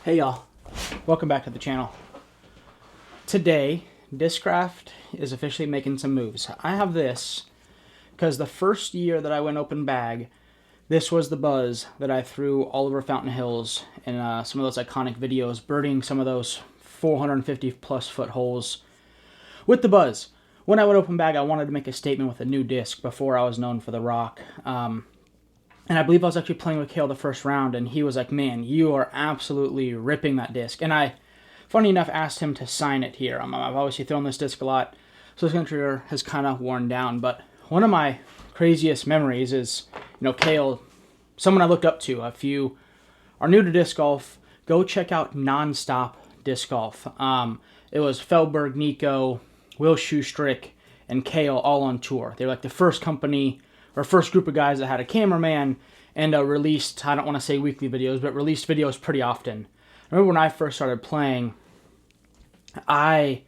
Hey y'all, welcome back to the channel. Today, Discraft is officially making some moves. I have this because the first year that I went open bag, this was the buzz that I threw all over Fountain Hills in some of those iconic videos, birding some of those 450 plus foot holes with the buzz. When I went open bag, I wanted to make a statement with a new disc before I was known for the rock. And I believe I was actually playing with Kale the first round, and he was like, man, you are absolutely ripping that disc. And I, funny enough, asked him to sign it here. I've obviously thrown this disc a lot, so this controller has kind of worn down. But one of my craziest memories is, Kale, someone I looked up to. If you are new to disc golf, go check out Nonstop Disc Golf. It was Feldberg, Nico, Will Schustrick, and Kale all on tour. They were like the first company or first group of guys that had a cameraman and released, I don't want to say weekly videos, but released videos pretty often. I remember when I first started playing, I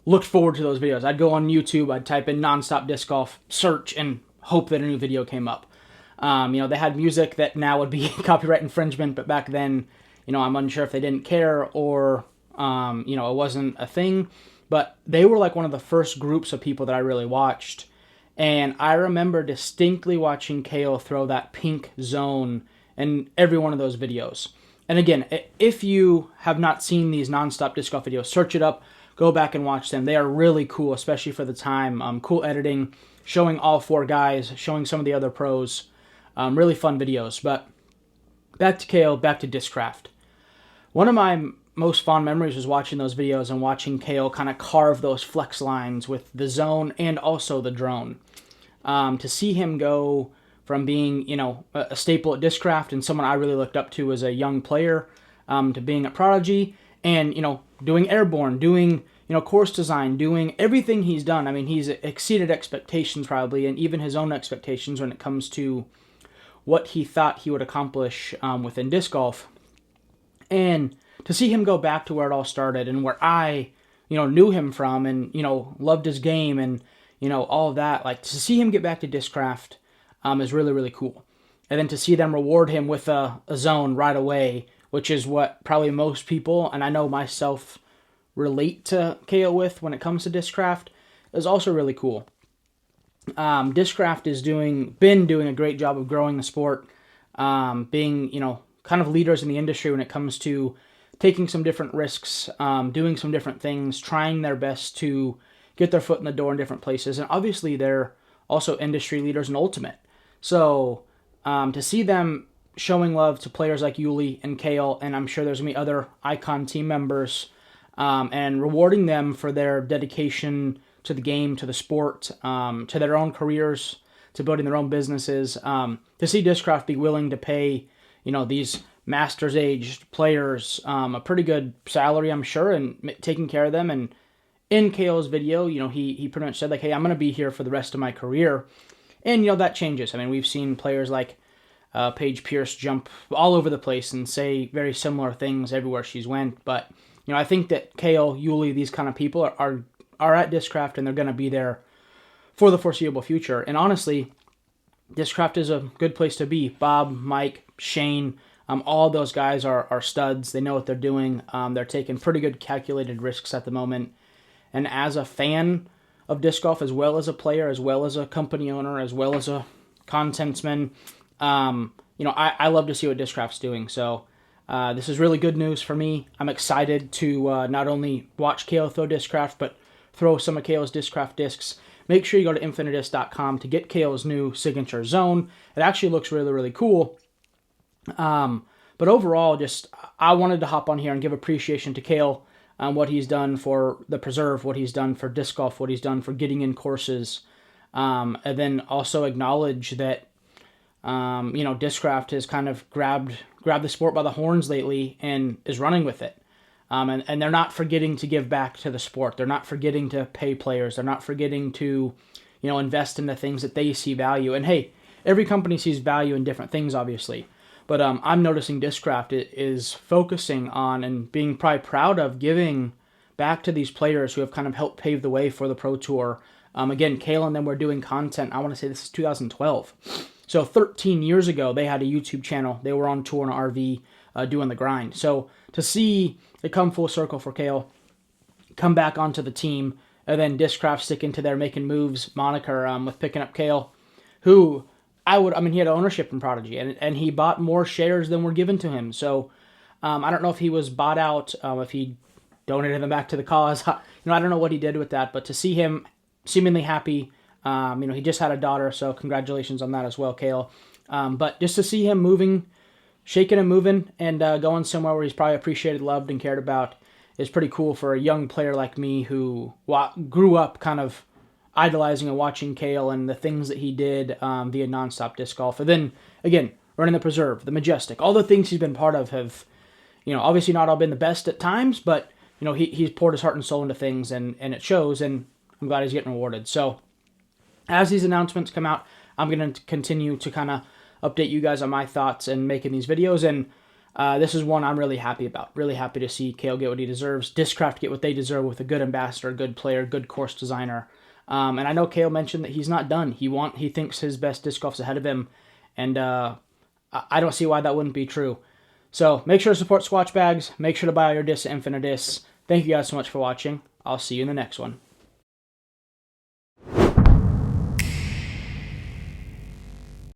looked forward to those videos. I'd go on YouTube, I'd type in Nonstop Disc Golf, search, and hope that a new video came up. They had music that now would be copyright infringement, but back then, I'm unsure if they didn't care or, it wasn't a thing. But they were like one of the first groups of people that I really watched. And I remember distinctly watching Kale throw that pink zone in every one of those videos. And again, if you have not seen these Nonstop Disc Golf videos, search it up, go back and watch them. They are really cool, especially for the time. Cool editing, showing all four guys, showing some of the other pros. Really fun videos. But back to Kale, back to Discraft. One of my most fond memories was watching those videos and watching Kale kind of carve those flex lines with the zone and also the drone. To see him go from being, a staple at Discraft and someone I really looked up to as a young player, to being a prodigy and, doing airborne, doing, course design, doing everything he's done. I mean, he's exceeded expectations probably, and even his own expectations when it comes to what he thought he would accomplish within disc golf. And to see him go back to where it all started and where I, knew him from and, loved his game and, all of that, like to see him get back to Discraft is really, really cool. And then to see them reward him with a zone right away, which is what probably most people, and I know myself, relate to Kale with when it comes to Discraft, is also really cool. Discraft is been doing a great job of growing the sport, being, kind of leaders in the industry when it comes to taking some different risks, doing some different things, trying their best to get their foot in the door in different places. And obviously they're also industry leaders in Ultimate. So to see them showing love to players like Yuli and Kale, and I'm sure there's going to be other Icon team members, and rewarding them for their dedication to the game, to the sport, to their own careers, to building their own businesses, to see Discraft be willing to pay, these Masters-aged players a pretty good salary, I'm sure, and taking care of them. And in Kale's video, he pretty much said, like, hey, I'm going to be here for the rest of my career. And, that changes. I mean, we've seen players like Paige Pierce jump all over the place and say very similar things everywhere she's went. But, I think that Kale, Yuli, these kind of people are at Discraft, and they're going to be there for the foreseeable future. And honestly, Discraft is a good place to be. Bob, Mike, Shane, all those guys are studs. They know what they're doing. They're taking pretty good calculated risks at the moment. And as a fan of disc golf, as well as a player, as well as a company owner, as well as a contentsman, I love to see what Discraft's doing. So this is really good news for me. I'm excited to not only watch Kale throw Discraft, but throw some of Kale's Discraft discs. Make sure you go to infinitedisc.com to get Kale's new signature zone. It actually looks really, really cool. But overall, I wanted to hop on here and give appreciation to Kale on what he's done for the preserve, what he's done for disc golf, what he's done for getting in courses, and then also acknowledge that, Discraft has kind of grabbed the sport by the horns lately and is running with it. And they're not forgetting to give back to the sport. They're not forgetting to pay players. They're not forgetting to, invest in the things that they see value. And hey, every company sees value in different things, obviously. But I'm noticing Discraft is focusing on and being probably proud of giving back to these players who have kind of helped pave the way for the Pro Tour. Again, Kale and them were doing content, I want to say this is 2012. So 13 years ago, they had a YouTube channel. They were on tour in an RV. doing the grind. So to see it come full circle for Kale, come back onto the team, and then Discraft sticking to their making moves moniker with picking up Kale, who he had ownership in Prodigy, and he bought more shares than were given to him. So I don't know if he was bought out, if he donated them back to the cause. I don't know what he did with that, but to see him seemingly happy, he just had a daughter, so congratulations on that as well, Kale. But just to see him moving, shaking and moving, and going somewhere where he's probably appreciated, loved, and cared about is pretty cool for a young player like me who grew up kind of idolizing and watching Kale and the things that he did via Nonstop Disc Golf. And then, again, running the Preserve, the Majestic, all the things he's been part of have, obviously not all been the best at times, but, he's poured his heart and soul into things, and it shows, and I'm glad he's getting rewarded. So, as these announcements come out, I'm going to continue to kind of update you guys on my thoughts and making these videos, and this is one I'm really happy about. Really happy to see Kale get what he deserves, Discraft get what they deserve with a good ambassador, good player, good course designer. And I know Kale mentioned that he's not done. He thinks his best disc golf's ahead of him, and I don't see why that wouldn't be true. So make sure to support Squatch Bags. Make sure to buy all your discs at Infinite Discs. Thank you guys so much for watching. I'll see you in the next one.